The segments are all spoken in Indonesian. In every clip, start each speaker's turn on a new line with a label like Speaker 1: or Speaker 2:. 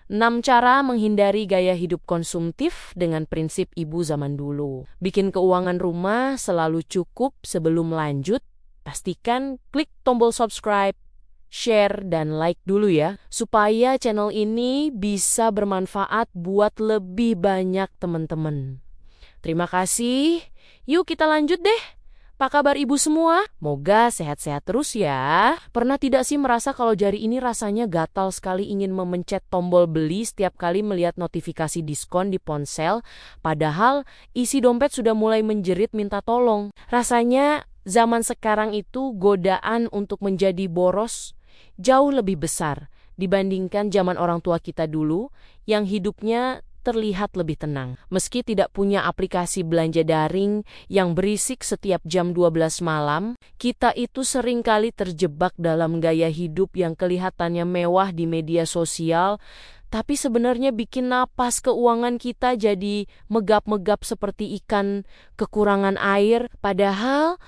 Speaker 1: 6 cara menghindari gaya hidup konsumtif dengan prinsip ibu zaman dulu. Bikin keuangan rumah selalu cukup. Sebelum lanjut, pastikan klik tombol subscribe, share, dan like dulu ya, supaya channel ini bisa bermanfaat buat lebih banyak teman-teman. Terima kasih. Yuk kita lanjut deh. Apa kabar ibu semua? Moga sehat-sehat terus ya. Pernah tidak sih merasa kalau jari ini rasanya gatal sekali ingin memencet tombol beli setiap kali melihat notifikasi diskon di ponsel, padahal isi dompet sudah mulai menjerit minta tolong. Rasanya zaman sekarang itu godaan untuk menjadi boros jauh lebih besar dibandingkan zaman orang tua kita dulu yang hidupnya terlihat lebih tenang. Meski tidak punya aplikasi belanja daring yang berisik setiap jam 12 malam, kita itu seringkali terjebak dalam gaya hidup yang kelihatannya mewah di media sosial, tapi sebenarnya bikin napas keuangan kita jadi megap-megap seperti ikan kekurangan air. Padahal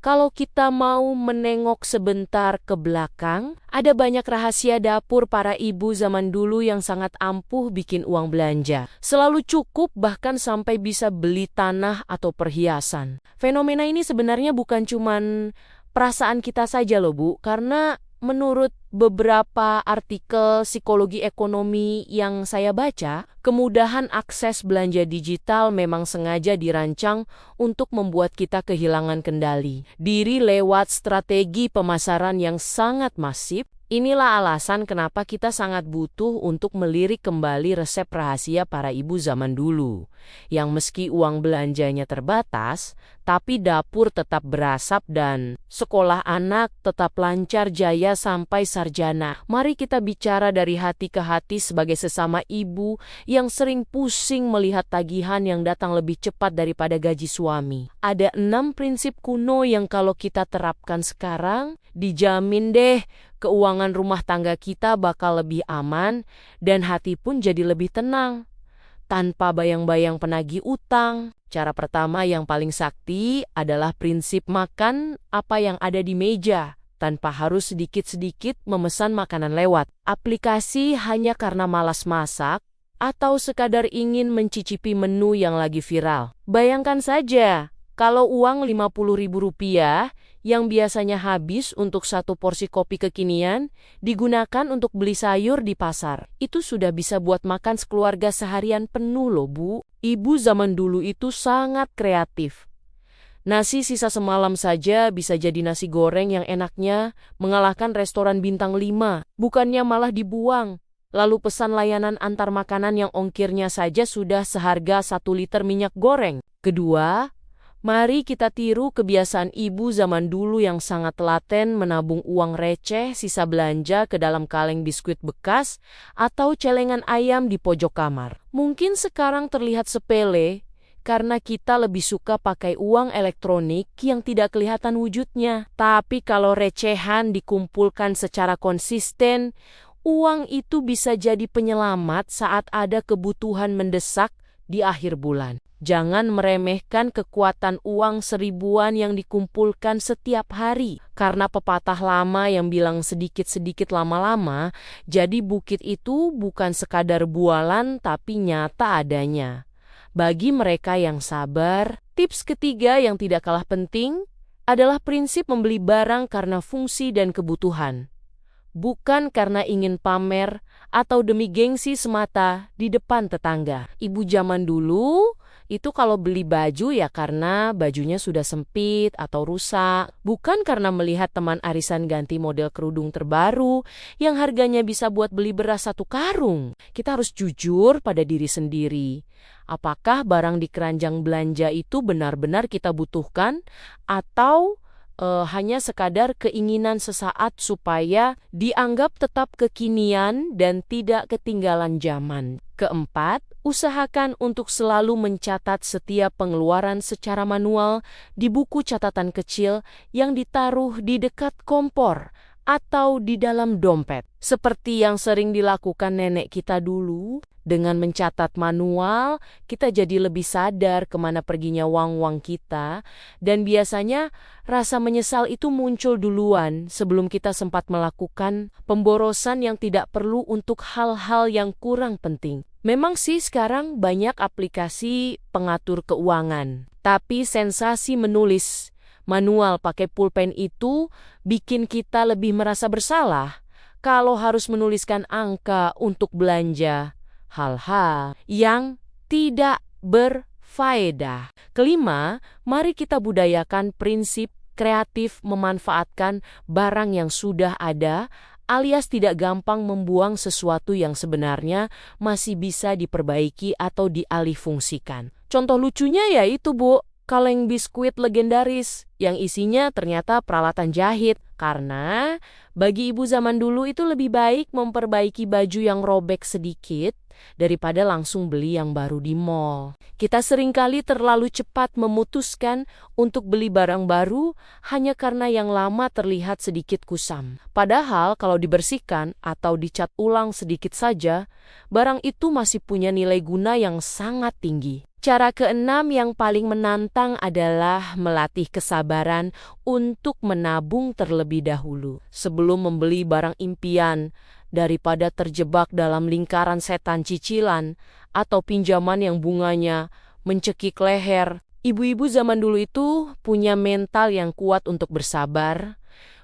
Speaker 1: kalau kita mau menengok sebentar ke belakang, ada banyak rahasia dapur para ibu zaman dulu yang sangat ampuh bikin uang belanja. Selalu cukup bahkan sampai bisa beli tanah atau perhiasan. Fenomena ini sebenarnya bukan cuman perasaan kita saja loh Bu, karena menurut beberapa artikel psikologi ekonomi yang saya baca, kemudahan akses belanja digital memang sengaja dirancang untuk membuat kita kehilangan kendali diri lewat strategi pemasaran yang sangat masif. Inilah alasan kenapa kita sangat butuh untuk melirik kembali resep rahasia para ibu zaman dulu, yang meski uang belanjanya terbatas, tapi dapur tetap berasap dan sekolah anak tetap lancar jaya sampai sarjana. Mari kita bicara dari hati ke hati sebagai sesama ibu yang sering pusing melihat tagihan yang datang lebih cepat daripada gaji suami. Ada 6 prinsip kuno yang kalau kita terapkan sekarang, dijamin deh keuangan rumah tangga kita bakal lebih aman dan hati pun jadi lebih tenang tanpa bayang-bayang penagih utang. Cara pertama yang paling sakti adalah prinsip makan apa yang ada di meja, tanpa harus sedikit-sedikit memesan makanan lewat aplikasi hanya karena malas masak atau sekadar ingin mencicipi menu yang lagi viral. Bayangkan saja, kalau uang Rp50.000 yang biasanya habis untuk satu porsi kopi kekinian digunakan untuk beli sayur di pasar, itu sudah bisa buat makan sekeluarga seharian penuh loh Bu. Ibu zaman dulu itu sangat kreatif. Nasi sisa semalam saja bisa jadi nasi goreng yang enaknya mengalahkan restoran bintang 5, bukannya malah dibuang. Lalu pesan layanan antar makanan yang ongkirnya saja sudah seharga 1 liter minyak goreng. Kedua, mari kita tiru kebiasaan ibu zaman dulu yang sangat telaten menabung uang receh sisa belanja ke dalam kaleng biskuit bekas atau celengan ayam di pojok kamar. Mungkin sekarang terlihat sepele karena kita lebih suka pakai uang elektronik yang tidak kelihatan wujudnya. Tapi kalau recehan dikumpulkan secara konsisten, uang itu bisa jadi penyelamat saat ada kebutuhan mendesak di akhir bulan. Jangan meremehkan kekuatan uang seribuan yang dikumpulkan setiap hari. Karena pepatah lama yang bilang sedikit-sedikit lama-lama, jadi bukit itu bukan sekadar bualan tapi nyata adanya. Bagi mereka yang sabar, tips ketiga yang tidak kalah penting adalah prinsip membeli barang karena fungsi dan kebutuhan. Bukan karena ingin pamer atau demi gengsi semata di depan tetangga. Ibu zaman dulu itu kalau beli baju ya karena bajunya sudah sempit atau rusak, bukan karena melihat teman arisan ganti model kerudung terbaru yang harganya bisa buat beli beras 1 karung. Kita harus jujur pada diri sendiri. Apakah barang di keranjang belanja itu benar-benar kita butuhkan atau hanya sekadar keinginan sesaat supaya dianggap tetap kekinian dan tidak ketinggalan zaman. Keempat, usahakan untuk selalu mencatat setiap pengeluaran secara manual di buku catatan kecil yang ditaruh di dekat kompor atau di dalam dompet. Seperti yang sering dilakukan nenek kita dulu, dengan mencatat manual, kita jadi lebih sadar kemana perginya uang-uang kita, dan biasanya rasa menyesal itu muncul duluan sebelum kita sempat melakukan pemborosan yang tidak perlu untuk hal-hal yang kurang penting. Memang sih sekarang banyak aplikasi pengatur keuangan, tapi sensasi menulis manual pakai pulpen itu bikin kita lebih merasa bersalah kalau harus menuliskan angka untuk belanja hal-hal yang tidak berfaedah. Kelima, mari kita budayakan prinsip kreatif memanfaatkan barang yang sudah ada, alias tidak gampang membuang sesuatu yang sebenarnya masih bisa diperbaiki atau dialihfungsikan. Contoh lucunya yaitu, Bu, kaleng biskuit legendaris yang isinya ternyata peralatan jahit. Karena bagi ibu zaman dulu itu lebih baik memperbaiki baju yang robek sedikit daripada langsung beli yang baru di mall. Kita seringkali terlalu cepat memutuskan untuk beli barang baru hanya karena yang lama terlihat sedikit kusam. Padahal kalau dibersihkan atau dicat ulang sedikit saja, barang itu masih punya nilai guna yang sangat tinggi. Cara keenam yang paling menantang adalah melatih kesabaran untuk menabung terlebih dahulu sebelum membeli barang impian, daripada terjebak dalam lingkaran setan cicilan atau pinjaman yang bunganya mencekik leher. Ibu-ibu zaman dulu itu punya mental yang kuat untuk bersabar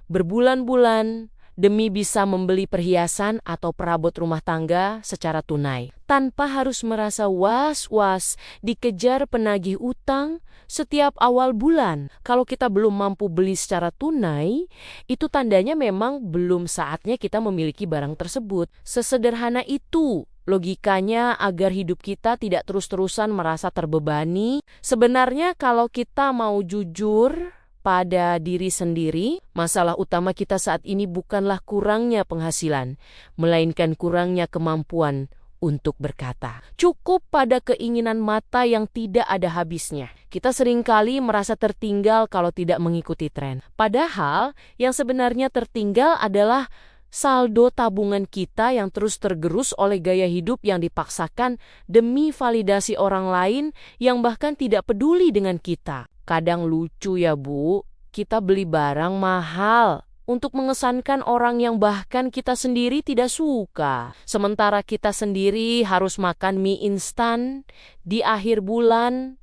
Speaker 1: berbulan-bulan demi bisa membeli perhiasan atau perabot rumah tangga secara tunai, tanpa harus merasa was-was dikejar penagih utang setiap awal bulan. Kalau kita belum mampu beli secara tunai, itu tandanya memang belum saatnya kita memiliki barang tersebut. Sesederhana itu logikanya agar hidup kita tidak terus-terusan merasa terbebani. Sebenarnya kalau kita mau jujur pada diri sendiri, masalah utama kita saat ini bukanlah kurangnya penghasilan, melainkan kurangnya kemampuan untuk berkata. Cukup pada keinginan mata yang tidak ada habisnya. Kita seringkali merasa tertinggal kalau tidak mengikuti tren. Padahal yang sebenarnya tertinggal adalah saldo tabungan kita yang terus tergerus oleh gaya hidup yang dipaksakan demi validasi orang lain yang bahkan tidak peduli dengan kita. Kadang lucu ya, Bu, kita beli barang mahal untuk mengesankan orang yang bahkan kita sendiri tidak suka. Sementara kita sendiri harus makan mie instan di akhir bulan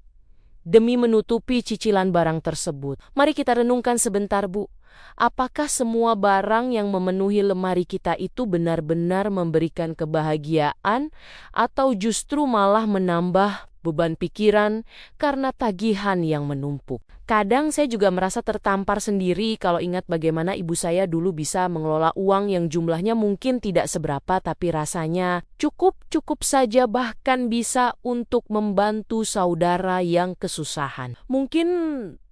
Speaker 1: demi menutupi cicilan barang tersebut. Mari kita renungkan sebentar, Bu. Apakah semua barang yang memenuhi lemari kita itu benar-benar memberikan kebahagiaan atau justru malah menambah beban pikiran karena tagihan yang menumpuk? Kadang saya juga merasa tertampar sendiri kalau ingat bagaimana ibu saya dulu bisa mengelola uang yang jumlahnya mungkin tidak seberapa tapi rasanya cukup saja, bahkan bisa untuk membantu saudara yang kesusahan. Mungkin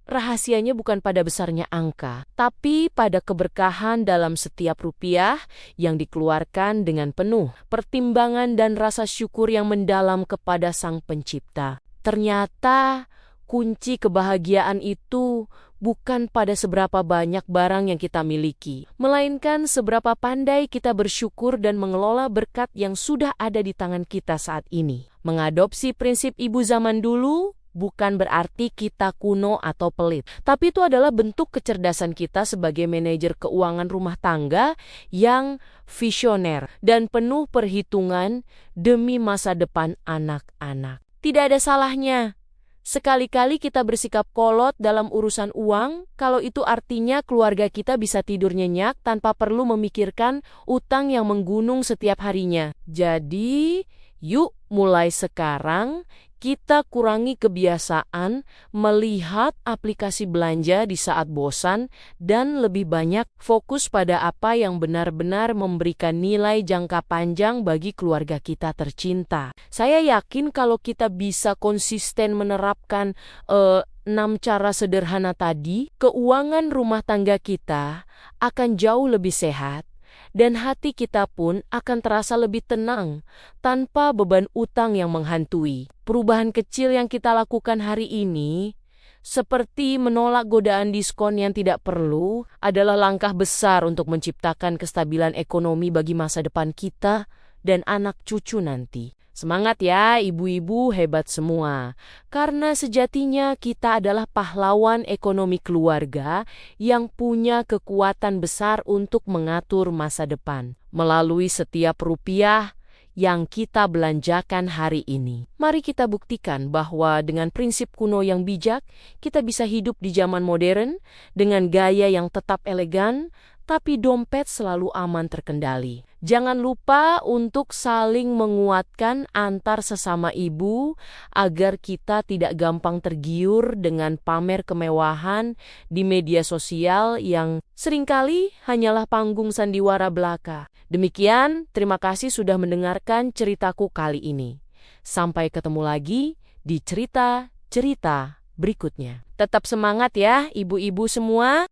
Speaker 1: rahasianya bukan pada besarnya angka, tapi pada keberkahan dalam setiap rupiah yang dikeluarkan dengan penuh pertimbangan dan rasa syukur yang mendalam kepada Sang Pencipta. Ternyata kunci kebahagiaan itu bukan pada seberapa banyak barang yang kita miliki, melainkan seberapa pandai kita bersyukur dan mengelola berkat yang sudah ada di tangan kita saat ini. Mengadopsi prinsip ibu zaman dulu bukan berarti kita kuno atau pelit, tapi itu adalah bentuk kecerdasan kita sebagai manajer keuangan rumah tangga yang visioner dan penuh perhitungan demi masa depan anak-anak. Tidak ada salahnya sekali-kali kita bersikap kolot dalam urusan uang, kalau itu artinya keluarga kita bisa tidur nyenyak tanpa perlu memikirkan utang yang menggunung setiap harinya. Jadi, yuk mulai sekarang kita kurangi kebiasaan melihat aplikasi belanja di saat bosan dan lebih banyak fokus pada apa yang benar-benar memberikan nilai jangka panjang bagi keluarga kita tercinta. Saya yakin kalau kita bisa konsisten menerapkan 6 cara sederhana tadi, keuangan rumah tangga kita akan jauh lebih sehat. Dan hati kita pun akan terasa lebih tenang tanpa beban utang yang menghantui. Perubahan kecil yang kita lakukan hari ini seperti menolak godaan diskon yang tidak perlu, adalah langkah besar untuk menciptakan kestabilan ekonomi bagi masa depan kita dan anak cucu nanti. Semangat ya ibu-ibu hebat semua, karena sejatinya kita adalah pahlawan ekonomi keluarga yang punya kekuatan besar untuk mengatur masa depan melalui setiap rupiah yang kita belanjakan hari ini. Mari kita buktikan bahwa dengan prinsip kuno yang bijak, kita bisa hidup di zaman modern dengan gaya yang tetap elegan, tapi dompet selalu aman terkendali. Jangan lupa untuk saling menguatkan antar sesama ibu agar kita tidak gampang tergiur dengan pamer kemewahan di media sosial yang seringkali hanyalah panggung sandiwara belaka. Demikian, terima kasih sudah mendengarkan ceritaku kali ini. Sampai ketemu lagi di cerita-cerita berikutnya. Tetap semangat ya ibu-ibu semua.